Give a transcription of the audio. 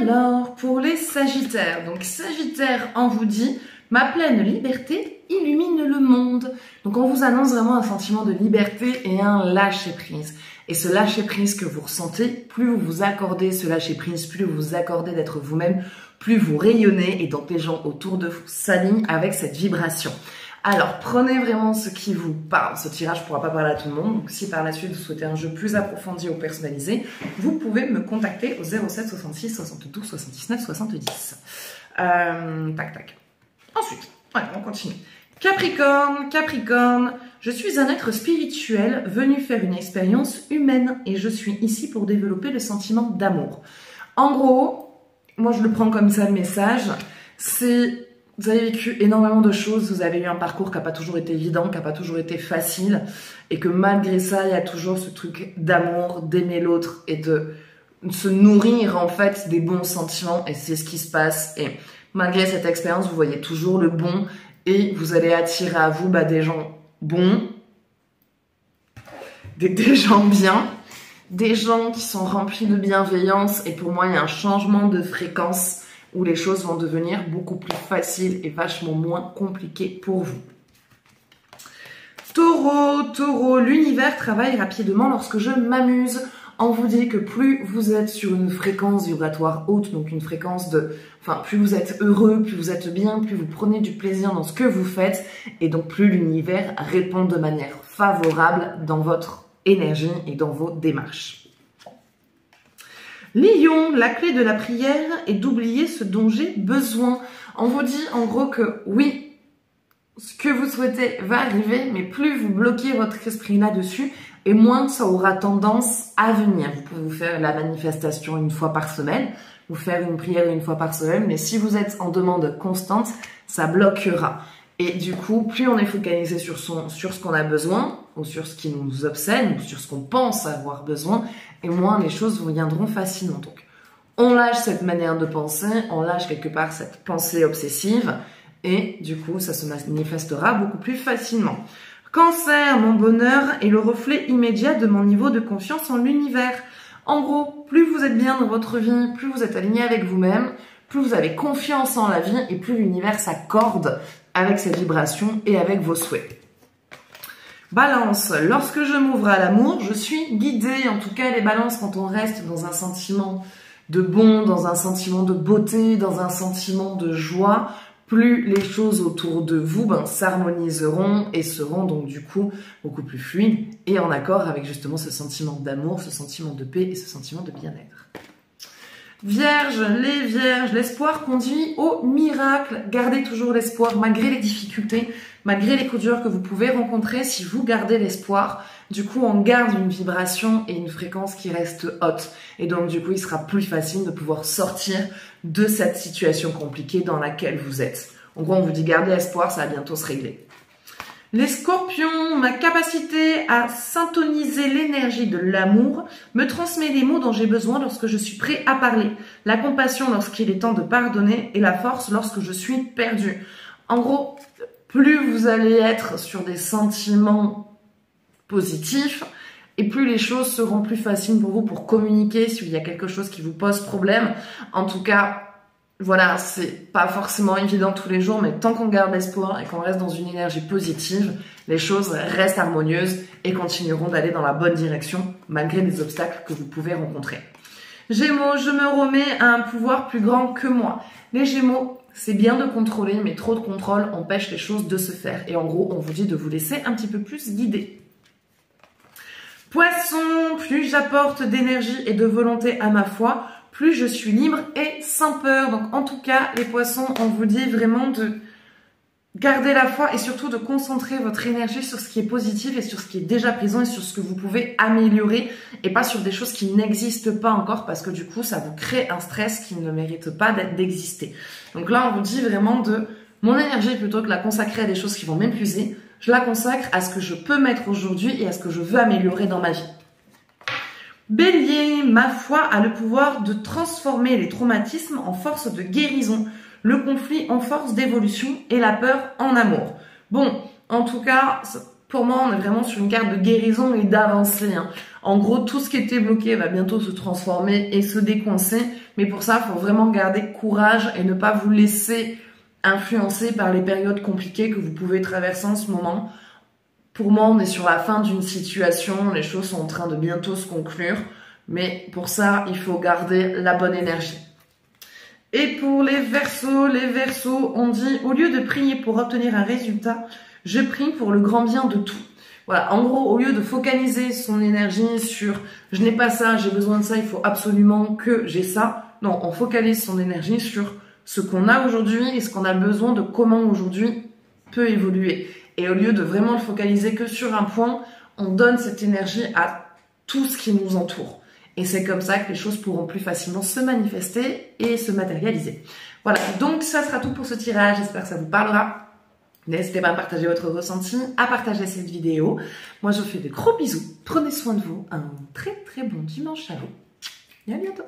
Alors, pour les Sagittaires, donc Sagittaire, on vous dit, ma pleine liberté illumine le monde. Donc on vous annonce vraiment un sentiment de liberté et un lâcher-prise. Et ce lâcher-prise que vous ressentez, plus vous vous accordez ce lâcher-prise, plus vous vous accordez d'être vous-même, plus vous rayonnez et donc les gens autour de vous s'alignent avec cette vibration. Alors, prenez vraiment ce qui vous parle. Ce tirage ne pourra pas parler à tout le monde. Donc, si par la suite, vous souhaitez un jeu plus approfondi ou personnalisé, vous pouvez me contacter au 07 66 72 79 70. Tac. Ensuite, ouais, on continue. Capricorne, je suis un être spirituel venu faire une expérience humaine et je suis ici pour développer le sentiment d'amour. En gros, moi je le prends comme ça le message, c'est... Vous avez vécu énormément de choses, vous avez eu un parcours qui n'a pas toujours été évident, qui n'a pas toujours été facile, et que malgré ça, il y a toujours ce truc d'amour, d'aimer l'autre, et de se nourrir en fait des bons sentiments, et c'est ce qui se passe. Et malgré cette expérience, vous voyez toujours le bon, et vous allez attirer à vous des gens bons, des gens bien, des gens qui sont remplis de bienveillance, et pour moi, il y a un changement de fréquence où les choses vont devenir beaucoup plus faciles et vachement moins compliquées pour vous. Taureau, l'univers travaille rapidement lorsque je m'amuse. On vous dit que plus vous êtes sur une fréquence vibratoire haute, donc une fréquence de... Enfin, plus vous êtes heureux, plus vous êtes bien, plus vous prenez du plaisir dans ce que vous faites, et donc plus l'univers répond de manière favorable dans votre énergie et dans vos démarches. Lion, la clé de la prière est d'oublier ce dont j'ai besoin. On vous dit en gros que oui, ce que vous souhaitez va arriver, mais plus vous bloquez votre esprit là-dessus, et moins ça aura tendance à venir. Vous pouvez vous faire la manifestation une fois par semaine, vous faire une prière une fois par semaine, mais si vous êtes en demande constante, ça bloquera. Et du coup, plus on est focalisé sur ce qu'on a besoin, ou sur ce qui nous obsède, ou sur ce qu'on pense avoir besoin, et moins les choses viendront facilement. Donc, on lâche cette manière de penser, on lâche quelque part cette pensée obsessive, et du coup, ça se manifestera beaucoup plus facilement. Cancer, mon bonheur est le reflet immédiat de mon niveau de confiance en l'univers. En gros, plus vous êtes bien dans votre vie, plus vous êtes aligné avec vous-même, plus vous avez confiance en la vie, et plus l'univers s'accorde avec cette vibration et avec vos souhaits. Balance, lorsque je m'ouvre à l'amour, je suis guidée. En tout cas, les balances, quand on reste dans un sentiment de bon, dans un sentiment de beauté, dans un sentiment de joie, plus les choses autour de vous s'harmoniseront et seront donc du coup beaucoup plus fluides et en accord avec justement ce sentiment d'amour, ce sentiment de paix et ce sentiment de bien-être. Vierge, les vierges, l'espoir conduit au miracle. Gardez toujours l'espoir malgré les difficultés, malgré les coups durs que vous pouvez rencontrer. Si vous gardez l'espoir, du coup, on garde une vibration et une fréquence qui reste haute. Et donc, du coup, il sera plus facile de pouvoir sortir de cette situation compliquée dans laquelle vous êtes. En gros, on vous dit gardez espoir, ça va bientôt se régler. Les scorpions, ma capacité à syntoniser l'énergie de l'amour me transmet les mots dont j'ai besoin lorsque je suis prêt à parler. La compassion lorsqu'il est temps de pardonner et la force lorsque je suis perdu. En gros, plus vous allez être sur des sentiments positifs et plus les choses seront plus faciles pour vous pour communiquer s'il y a quelque chose qui vous pose problème. En tout cas, voilà, c'est pas forcément évident tous les jours, mais tant qu'on garde l'espoir et qu'on reste dans une énergie positive, les choses restent harmonieuses et continueront d'aller dans la bonne direction malgré les obstacles que vous pouvez rencontrer. Gémeaux, je me remets à un pouvoir plus grand que moi. Les Gémeaux, c'est bien de contrôler, mais trop de contrôle empêche les choses de se faire. Et en gros, on vous dit de vous laisser un petit peu plus guider. Poisson, plus j'apporte d'énergie et de volonté à ma foi, plus je suis libre et sans peur. Donc en tout cas, les poissons, on vous dit vraiment de garder la foi et surtout de concentrer votre énergie sur ce qui est positif et sur ce qui est déjà présent et sur ce que vous pouvez améliorer et pas sur des choses qui n'existent pas encore parce que du coup, ça vous crée un stress qui ne mérite pas d'exister. Donc là, on vous dit vraiment de mon énergie, plutôt que la consacrer à des choses qui vont m'épuiser, je la consacre à ce que je peux mettre aujourd'hui et à ce que je veux améliorer dans ma vie. Bélier, ma foi a le pouvoir de transformer les traumatismes en force de guérison, le conflit en force d'évolution et la peur en amour. Bon, en tout cas, pour moi, on est vraiment sur une carte de guérison et d'avancée. En gros, tout ce qui était bloqué va bientôt se transformer et se décoincer. Mais pour ça, il faut vraiment garder courage et ne pas vous laisser influencer par les périodes compliquées que vous pouvez traverser en ce moment. Pour moi, on est sur la fin d'une situation, les choses sont en train de bientôt se conclure. Mais pour ça, il faut garder la bonne énergie. Et pour les Verseaux, on dit, au lieu de prier pour obtenir un résultat, je prie pour le grand bien de tout. Voilà, en gros, au lieu de focaliser son énergie sur « je n'ai pas ça, j'ai besoin de ça, il faut absolument que j'ai ça », non, on focalise son énergie sur ce qu'on a aujourd'hui et ce qu'on a besoin de comment aujourd'hui peut évoluer. Et au lieu de vraiment le focaliser que sur un point, on donne cette énergie à tout ce qui nous entoure. Et c'est comme ça que les choses pourront plus facilement se manifester et se matérialiser. Voilà, donc ça sera tout pour ce tirage, j'espère que ça vous parlera. N'hésitez pas à partager votre ressenti, à partager cette vidéo. Moi, je vous fais de gros bisous. Prenez soin de vous. Un très très bon dimanche à vous. Et à bientôt.